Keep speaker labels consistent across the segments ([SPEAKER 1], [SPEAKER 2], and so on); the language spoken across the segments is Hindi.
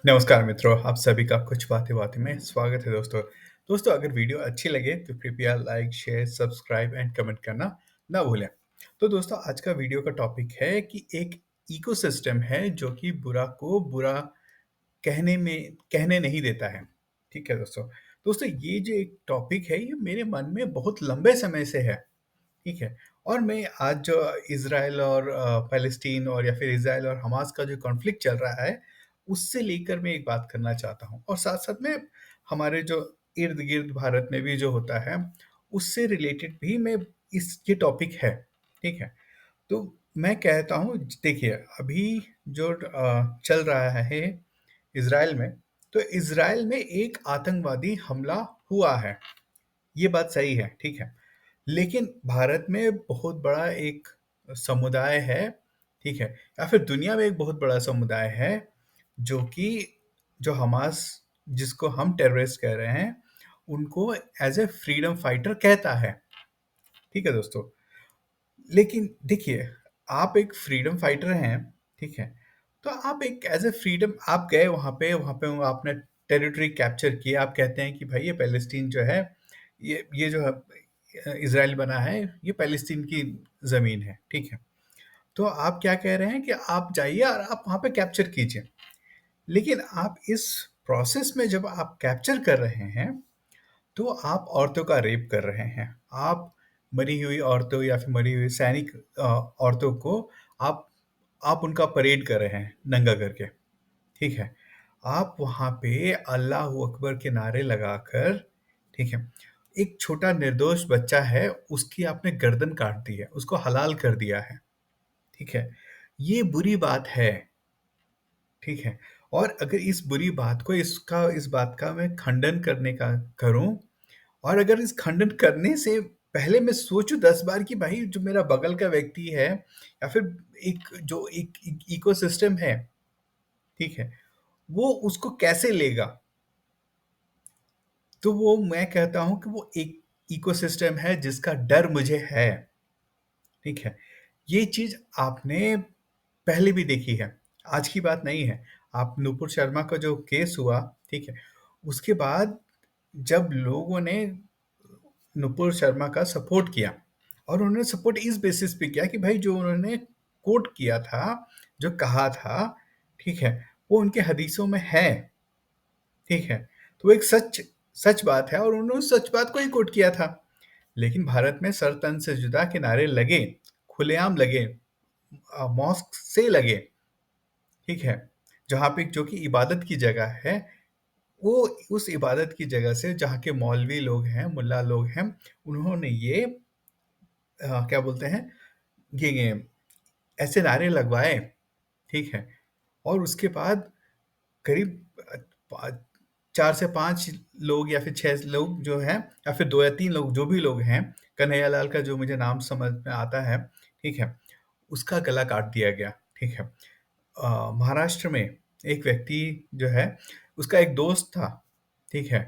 [SPEAKER 1] नमस्कार मित्रों, आप सभी का कुछ बातें बातें में स्वागत है दोस्तों। दोस्तों अगर वीडियो अच्छी लगे तो कृपया like, share, subscribe and comment करना ना भूलें। तो दोस्तों आज का वीडियो का टॉपिक है कि एक इकोसिस्टम है जो कि बुरा को बुरा कहने नहीं देता है। ठीक है दोस्तों। दोस्तों ये जो एक टॉपिक है ये मेरे मन में बहुत लंबे समय से है। ठीक है। और मैं आज जो इज़राइल और पैलेस्टीन और या फिर इज़राइल और हमास का जो कॉन्फ्लिक्ट चल रहा है, उससे लेकर मैं एक बात करना चाहता हूँ और साथ-साथ में हमारे जो इर्द-गिर्द भारत में भी जो होता है, उससे रिलेटेड भी मैं ये टॉपिक है, ठीक है? तो मैं कहता हूँ देखिए, अभी जो चल रहा है इज़राइल में, तो इज़राइल में एक आतंकवादी हमला हुआ है, ये बात सही है, ठीक है? लेकिन भारत में बहुत बड़ा एक समुदाय है, ठीक है? या फिर दुनिया में एक बहुत बड़ा समुदाय है, जो कि जो हमास जिसको हम टेररिस्ट कह रहे हैं, उनको एज़ अ फ्रीडम फाइटर कहता है, ठीक है दोस्तों? लेकिन देखिए, आप एक फ्रीडम फाइटर हैं, ठीक है? तो आप एक एज़ अ फ्रीडम आप गए वहाँ पे आपने टेरिटरी कैप्चर किया, आप कहते हैं कि भाई ये पैलेस्टीन जो है, ये जो है इज़राइल बना है, ये पैलेस्टीन की ज़मीन है, ठीक है? तो आप क्या कह रहे हैं कि आप जाइए और आप वहाँ पे कैप्चर कीजिए। लेकिन आप इस प्रोसेस में जब आप कैप्चर कर रहे हैं, तो आप औरतों का रेप कर रहे हैं। आप मरी हुई औरतों या फिर मरी हुई सैनिक औरतों को आप आप उनका परेड कर रहे हैं नंगा करके, ठीक है? आप वहाँ पे अल्लाहू अकबर के नारे लगाकर, ठीक है? एक छोटा निर्दोष बच्चा है, उसकी आपने गर्दन काट दी है, उसको हलाल कर दिया है, ठीक है? ये बुरी बात है, ठीक है? और अगर इस बुरी बात को इस बात का मैं खंडन करने का करूँ और अगर इस खंडन करने से पहले मैं सोचूँ 10 बार कि भाई जो मेरा बगल का व्यक्ति है या फिर एक इकोसिस्टम है, ठीक है? वो उसको कैसे लेगा? तो वो मैं कहता हूँ कि वो एक इकोसिस्टम है जिसका डर मुझे है, ठीक है? ये चीज़ आपने पहले भी देखी है, आज की बात नहीं है। आप नुपुर शर्मा का जो केस हुआ, ठीक है? उसके बाद जब लोगों ने नुपुर शर्मा का सपोर्ट किया और उन्होंने सपोर्ट इस बेसिस पे किया कि भाई जो उन्होंने कोट किया था, जो कहा था, ठीक है? वो उनके हदीसों में है, ठीक है? तो वो एक सच बात है और उन्होंने उस सच बात को ही कोट किया था। लेकिन भारत में सर तन से जुदा के नारे लगे, खुलेआम लगे, मॉस्क से लगे, ठीक है? जहाँ पे जो कि इबादत की जगह है, वो उस इबादत की जगह से जहाँ के मौलवी लोग हैं, मुल्ला लोग हैं, उन्होंने ये क्या बोलते हैं, ये ऐसे नारे लगवाए, ठीक है? और उसके बाद करीब 4 से 5 लोग या फिर 6 लोग जो हैं या फिर 2 या 3 लोग जो भी लोग हैं, कन्हैया लाल का जो मुझे नाम समझ में आता है, ठीक है? उसका गला काट दिया गया, ठीक है? महाराष्ट्र में एक व्यक्ति जो है, उसका एक दोस्त था, ठीक है?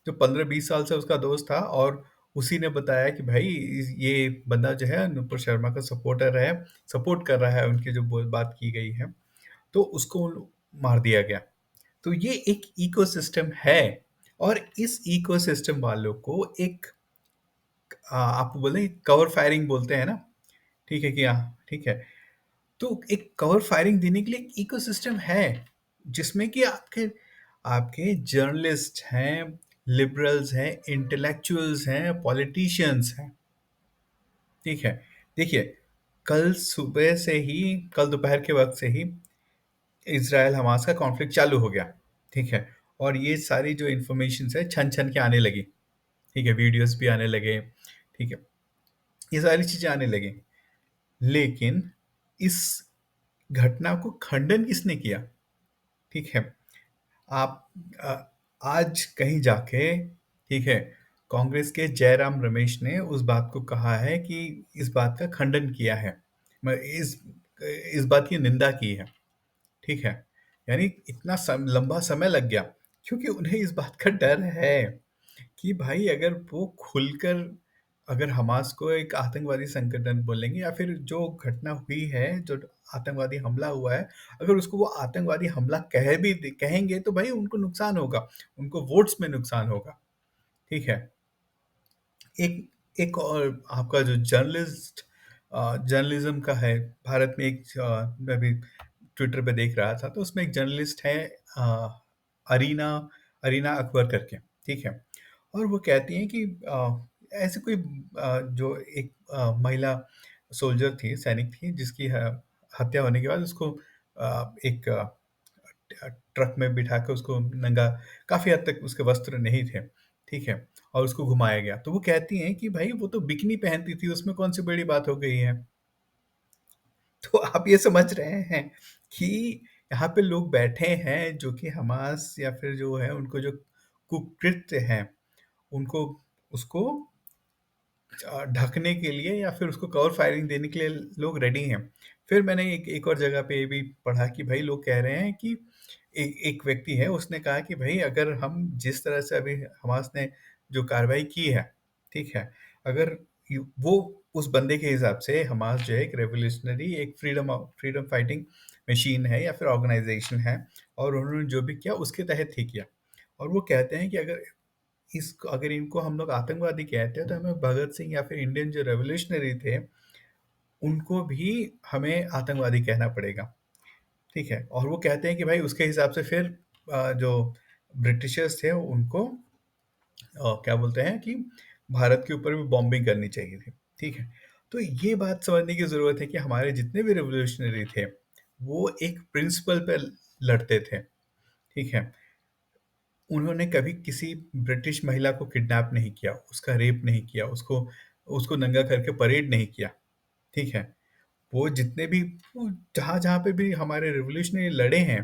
[SPEAKER 1] जो 15-20 साल से उसका दोस्त था और उसी ने बताया कि भाई ये बंदा जो है नुपुर शर्मा का सपोर्टर है, सपोर्ट कर रहा है उनकी जो बात की गई है, तो उसको मार दिया गया। तो ये एक इकोसिस्टम है और इस इकोसिस्टम वालों को एक आप बोले कवर फायरिंग बोलते हैं ना, ठीक है कि हाँ, ठीक है। तो एक कवर फायरिंग देने के लिए एक इकोसिस्टम है, जिसमें कि आपके आपके जर्नलिस्ट हैं, लिबरल्स हैं, इंटेलेक्चुअल्स हैं, पॉलिटिशियंस हैं, ठीक है। देखिए, कल दोपहर के वक़्त से ही इज़राइल हमास का कॉन्फ्लिक्ट चालू हो गया, ठीक है। और ये सारी जो इन्फॉर्मेशंस है छन-छन के आने लगी, ठीक है, वीडियोज़ भी आने लगे, ठीक है। ये सारी चीज़ें आने लगी। लेकिन इस घटना को खंडन किसने किया? ठीक है। आप आज कहीं जाके, ठीक है, कांग्रेस के जयराम रमेश ने उस बात को कहा है कि इस बात का खंडन किया है। म इस बात की निंदा की है, ठीक है। यानी इतना लंबा समय लग गया क्योंकि उन्हें इस बात का डर है कि भाई अगर वो खुलकर अगर हमास को एक आतंकवादी संगठन बोलेंगे या फिर जो घटना हुई है, जो आतंकवादी हमला हुआ है, अगर उसको वो आतंकवादी हमला कहेंगे तो भाई उनको नुकसान होगा, उनको वोट्स में नुकसान होगा, ठीक है? एक एक और आपका जो जर्नलिज्म का है, भारत में मैं भी ट्विटर पे देख रहा था, तो उसमें एक जर्नलिस्ट है अ, अरीना अरीना अकबर करके, ठीक है? और वो कहती हैं कि ऐसे कोई जो एक महिला सोल्जर थी, सैनिक थी, जिसकी हत्या होने के बाद उसको एक ट्रक में बिठा के उसको नंगा, काफ़ी हद तक उसके वस्त्र नहीं थे, ठीक है? और उसको घुमाया गया। तो वो कहती हैं कि भाई वो तो बिकिनी पहनती थी, उसमें कौन-सी बड़ी बात हो गई है? तो आप ये समझ रहे हैं कि यहाँ पे लोग बैठे हैं जो कि हमास या फिर जो है उनको जो कुकृत्य हैं, उनको उसको ढकने के लिए या फिर उसको कवर फायरिंग देने के लिए लोग रेडी हैं। फिर मैंने एक एक और जगह पे ये भी पढ़ा कि भाई लोग कह रहे हैं कि एक व्यक्ति है, उसने कहा कि भाई अगर हम जिस तरह से अभी हमास ने जो कार्रवाई की है, ठीक है? अगर वो उस बंदे के हिसाब से हमास जो है एक रेवोल्यूशनरी, एक फ्रीडम फाइटिंग मशीन है या फिर ऑर्गेनाइजेशन है, और उन्होंने जो भी किया उसके तहत ही किया। और वो कहते हैं कि अगर इनको हम लोग आतंकवादी कहते हैं, तो हमें भगत सिंह या फिर इंडियन जो रेवोल्यूशनरी थे, उनको भी हमें आतंकवादी कहना पड़ेगा, ठीक है? और वो कहते हैं कि भाई उसके हिसाब से फिर जो ब्रिटिशर्स थे उनको क्या बोलते हैं कि भारत के ऊपर भी बॉम्बिंग करनी चाहिए थी, ठीक है? तो ये बात समझने की ज़रूरत है कि हमारे जितने भी रेवोल्यूशनरी थे, वो एक प्रिंसिपल पे लड़ते थे, ठीक है? उन्होंने कभी किसी ब्रिटिश महिला को किडनैप नहीं किया, उसका रेप नहीं किया, उसको उसको नंगा करके परेड नहीं किया, ठीक है? वो जितने भी वो जहाँ-जहाँ पे भी हमारे रिवॉल्यूशनरी लड़े हैं,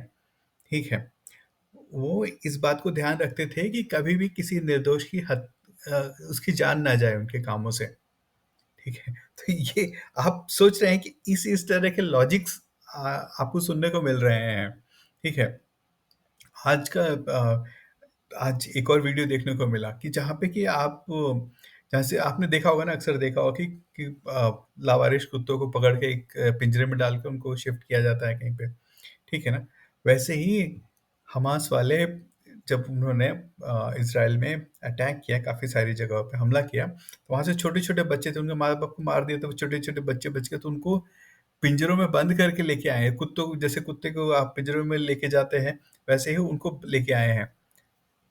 [SPEAKER 1] ठीक है? वो इस बात को ध्यान रखते थे कि कभी भी किसी निर्दोष की अ, उसकी जान ना जाए उनके कामों से, ठीक है? तो ये आप सोच रहे हैं कि इस तरह के लॉजिक्स आपको सुनने को मिल रहे हैं, ठीक है? आज का आज एक और वीडियो देखने को मिला कि जहाँ पे कि जहाँ से आपने देखा होगा ना, अक्सर देखा होगा कि लावारिस कुत्तों को पकड़ के एक पिंजरे में डाल के उनको शिफ्ट किया जाता है कहीं पे, ठीक है ना? वैसे ही हमास वाले जब उन्होंने इज़राइल में अटैक किया, काफ़ी सारी जगहों पे हमला किया, तो वहाँ से छोटे-छोटे बच्चे थे, उनके माँ-बाप को मार दिया, तो वो छोटे-छोटे बच्चे बच गए, तो उनको पिंजरों में बंद करके लेके आए हैं। कुत्तों को, जैसे कुत्ते को आप पिंजरों में लेके जाते हैं, वैसे ही उनको लेके आए हैं।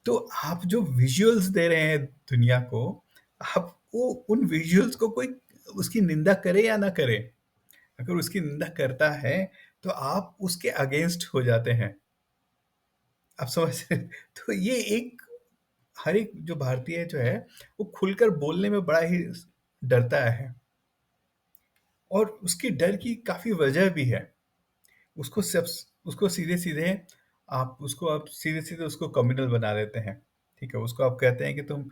[SPEAKER 1] तो आप जो विजुअल्स दे रहे हैं दुनिया को, आप वो उन विजुअल्स को कोई उसकी निंदा करे या ना करे, अगर उसकी निंदा करता है, तो आप उसके अगेंस्ट हो जाते हैं। आप समझ रहे हैं? तो ये एक हर एक जो भारतीय जो है, वो खुलकर बोलने में बड़ा ही डरता है, और उसकी डर की काफ़ी वजह भी है। उसको सब उसको सीधे-सीधे आप सीधे-सीधे उसको कम्युनल बना देते हैं, ठीक है? उसको आप कहते हैं कि तुम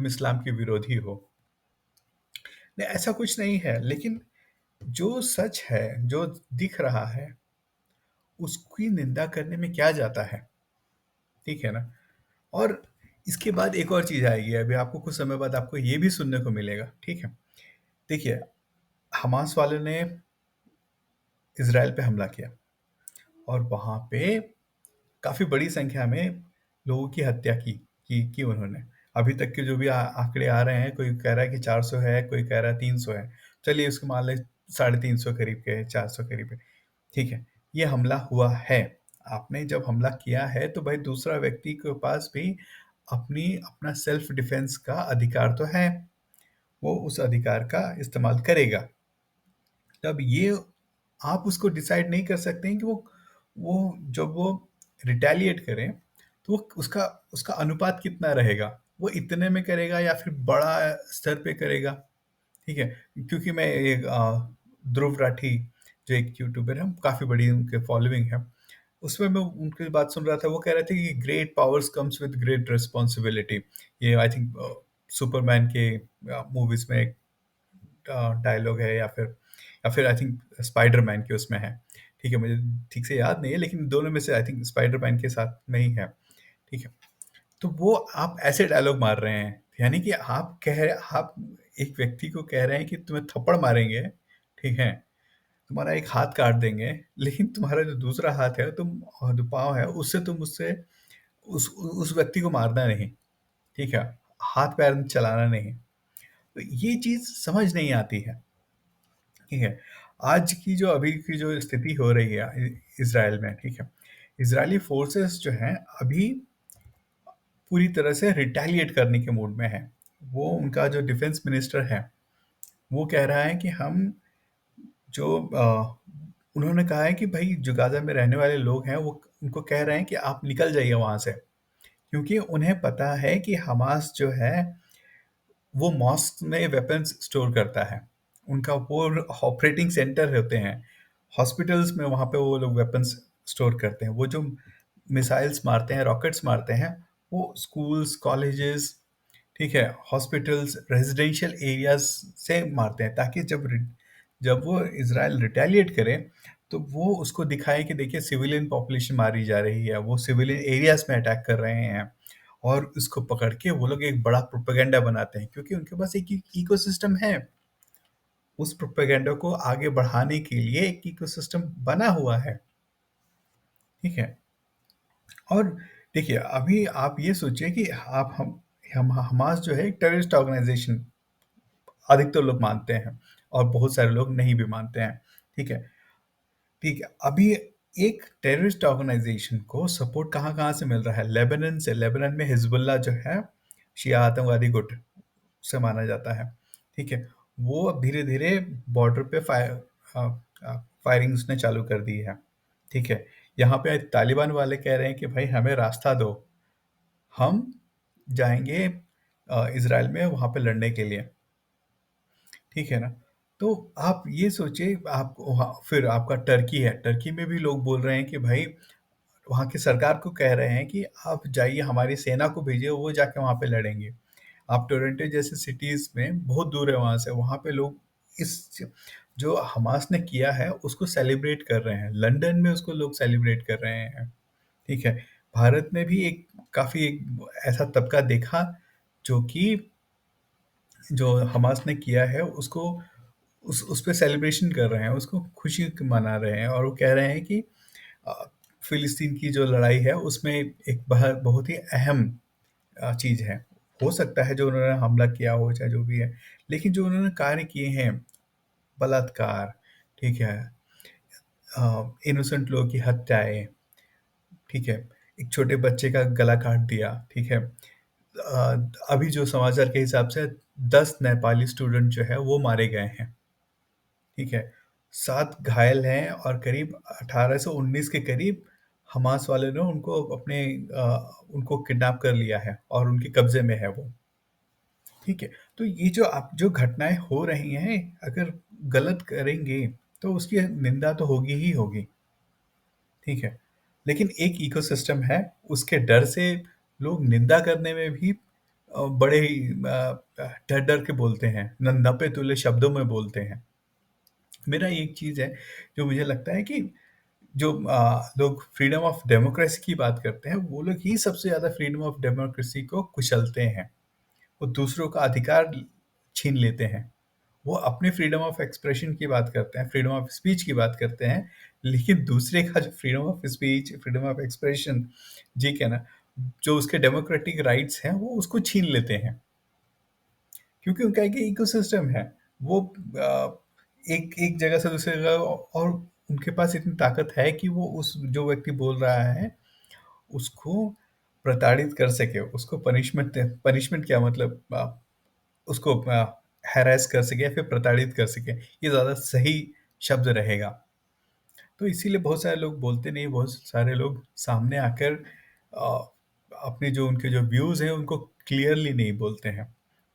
[SPEAKER 1] इस्लाम के विरोधी हो। नहीं, ऐसा कुछ नहीं है, लेकिन जो सच है, जो दिख रहा है, उसकी निंदा करने में क्या जाता है, ठीक है ना? और इसके बाद एक और चीज़ आएगी, अभी आपको कुछ समय बाद आपको ये भी सुनने को मिलेगा, ठीक है? देखिए, हमास वालों ने इज़राइल पे हमला किया, और वहाँ पे काफ़ी बड़ी संख्या में लोगों की हत्या की उन्होंने। अभी तक के जो भी आंकड़े आ रहे हैं, कोई कह रहा है कि 400 है, कोई कह रहा है 300 है। चलिए उसको मान लें 350 करीब के, 400 करीब है, ठीक है? ये हमला हुआ है। आपने जब हमला किया है, तो भाई दूसरा व्यक्ति के पास भी अपना सेल्फ डिफेंस का अधिकार तो है। वो उस अधिकार का इस्तेमाल करेगा। तब ये आप उसको डिसाइड नहीं कर सकते हैं कि वो जब वो रिटेलिएट करें, तो वो उसका उसका अनुपात कितना रहेगा? वो इतने में करेगा या फिर बड़ा स्तर पे करेगा, ठीक है? क्योंकि मैं एक ध्रुव राठी, जो एक यूट्यूबर है, काफ़ी बड़ी उनकी फॉलोइंग है। उसमें मैं उनकी बात सुन रहा था, वो कह रहे थे कि great powers comes with great responsibility. ये आई थिंक सुपरमैन के मूवीज़ में एक डायलॉग है, या फिर आई थिंक स्पाइडरमैन के उसमें है, ठीक है? मुझे ठीक से याद नहीं है, लेकिन दोनों में से आई थिंक स्पाइडरमैन के साथ में ही है, ठीक है? तो वो आप ऐसे डायलॉग मार रहे हैं, यानी कि आप एक व्यक्ति को कह रहे हैं कि तुम्हें थप्पड़ मारेंगे, ठीक है? तुम्हारा एक हाथ काट देंगे, लेकिन तुम्हारा जो दूसरा हाथ है तुम और जो पाँव है उससे तुम उससे उस व्यक्ति को मारना नहीं, ठीक है? हाथ-पैर चलाना नहीं। तो ये चीज़ समझ नहीं आती है, ठीक है? आज की जो अभी की जो स्थिति हो रही है इज़राइल में, ठीक है? इज़राइली फ़ोर्सेस जो हैं अभी पूरी तरह से रिटेलिएट करने के मूड में हैं। वो उनका जो डिफेंस मिनिस्टर है, वो कह रहा है कि हम जो उन्होंने कहा है कि भई जो गाज़ा में रहने वाले लोग हैं, वो उनको कह रहे हैं कि आप निकल जाइए वहाँ से। क्योंकि उन्हें पता है कि हमास जो है, वो मॉस्क में वेपन्स स्टोर करता है। उनका वो ऑपरेटिंग सेंटर होते हैं। हॉस्पिटल्स में वहाँ पे वो लोग वेपन्स स्टोर करते हैं। वो जो मिसाइल्स मारते हैं, रॉकेट्स मारते हैं, वो स्कूल्स, कॉलेजेस, ठीक है, हॉस्पिटल्स, रेज़िडेंशियल एरियाज़ से मारते हैं ताकि जब वो इज़राइल रिटेलिएट करे, तो वो उसको दिखाए कि देखिए सिविलियन पॉपुलेशन मारी जा रही है, वो सिविलियन एरियाज़ में अटैक कर रहे हैं और इसको पकड़ के वो लोग एक बड़ा प्रोपेगेंडा बनाते हैं क्योंकि उनके पास एक इकोसिस्टम है। उस प्रोपेगेंडा को आगे बढ़ाने के लिए एक इकोसिस्टम बना हुआ है, ठीक है? और देखिए, अभी आप ये सोचिए कि आप हम हमास जो है एक टेररिस्ट ऑर्गेनाइज़ेशन अधिकतर लोग मानते हैं और बहुत सारे लोग नहीं भी मानते हैं, ठीक है? ठीक है, अभी एक टेररिस्ट ऑर्गेनाइज़ेशन को सपोर्ट कहाँ-कहाँ से मिल रहा है? लेबनान से, लेबनान में हिज़्बुल्लाह जो है, शिया आतंकवादी गुट से माना जाता है, ठीक है? वो अब धीरे-धीरे बॉर्डर पे अ फायरिंग उसने चालू कर दी है, ठीक है? यहाँ पे तालिबान वाले कह रहे हैं कि भाई हमें रास्ता दो, हम जाएँगे इज़राइल में वहाँ पे लड़ने के लिए। ठीक है ना? तो आप ये सोचिए आप वहाँ फिर आपका टर्की है, टर्की में भी लोग बोल रहे हैं कि भाई वहाँ की सरकार को कह रहे हैं कि आप जाइए हमारी सेना को भेजिए, वो जाके वहाँ पे लड़ेंगे। आप टोरंटो जैसे सिटीज़ में बहुत दूर है वहाँ से, वहाँ पे लोग इस जो हमास ने किया है उसको सेलिब्रेट कर रहे हैं। लंदन में उसको लोग सेलिब्रेट कर रहे हैं, ठीक है? भारत में भी एक काफ़ी एक ऐसा तबका देखा जो कि जो हमास ने किया है उसको उस पे सेलिब्रेशन कर रहे हैं, उसको खुशी मना रहे हैं और वो कह रहे हैं कि अ, फ़िलिस्तीन की जो लड़ाई है उसमें एक बहुत ही अहम चीज़ है। हो सकता है जो उन्होंने हमला किया हो चाहे जो भी है, लेकिन जो उन्होंने कार्य किए हैं, बलात्कार, ठीक है? इनोसेंट लोगों की हत्याएँ, ठीक है? एक छोटे बच्चे का गला काट दिया, ठीक है? अभी जो समाचार के हिसाब से 10 नेपाली स्टूडेंट जो है वो मारे गए हैं। ठीक है, 7 घायल हैं और करीब 18 से 19 के करीब हमास वाले ने उनको किडनैप कर लिया है और उनके कब्ज़े में है वो, ठीक है? तो ये जो घटनाएँ हो रही हैं, अगर गलत करेंगे, तो उसकी निंदा तो होगी ही होगी, ठीक है? लेकिन एक इकोसिस्टम है, उसके डर से लोग निंदा करने में भी बड़े ही डर-डर के बोलते हैं, नपे-तुले शब्दों में बोलते हैं। मेरा एक चीज़ है, जो मुझे लगता है कि जो लोग फ्रीडम ऑफ डेमोक्रेसी की बात करते हैं, वो लोग ही सबसे ज़्यादा फ्रीडम ऑफ डेमोक्रेसी को कुचलते हैं। वो दूसरों का अधिकार छीन लेते हैं। वो अपने फ्रीडम ऑफ एक्सप्रेशन की बात करते हैं, फ्रीडम ऑफ स्पीच की बात करते हैं, लेकिन दूसरे का जो freedom of speech, freedom of expression, ठीक है ना, जो उसके डेमोक्रेटिक राइट्स हैं, वो उसको छीन लेते हैं। क्योंकि उनका एक इकोसिस्टम है। वो एक एक जगह से दूसरी जगह और उनके पास इतनी ताकत है कि वो उस जो व्यक्ति बोल रहा है, उसको प्रताड़ित कर सके, उसको पनिशमेंट क्या मतलब उसको हैरेस कर सके या फिर प्रताड़ित कर सके, ये ज़्यादा सही शब्द रहेगा। तो इसीलिए बहुत सारे लोग बोलते नहीं, बहुत सारे लोग सामने आकर अ, अपने जो उनके जो व्यूज़ हैं, उनको क्लियरली नहीं बोलते हैं।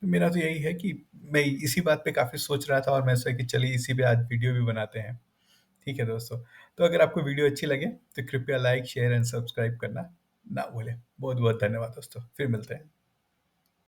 [SPEAKER 1] तो मेरा तो यही है कि मैं इसी बात पे काफ़ी सोच रहा था और मैं सोचा कि चलिए इसी पे आज वीडियो भी बनाते हैं। ठीक है दोस्तों, तो अगर आपको वीडियो अच्छी लगे, तो कृपया लाइक, शेयर एंड सब्सक्राइब करना ना भूलें। बहुत-बहुत धन्यवाद दोस्तों, फिर मिलते हैं।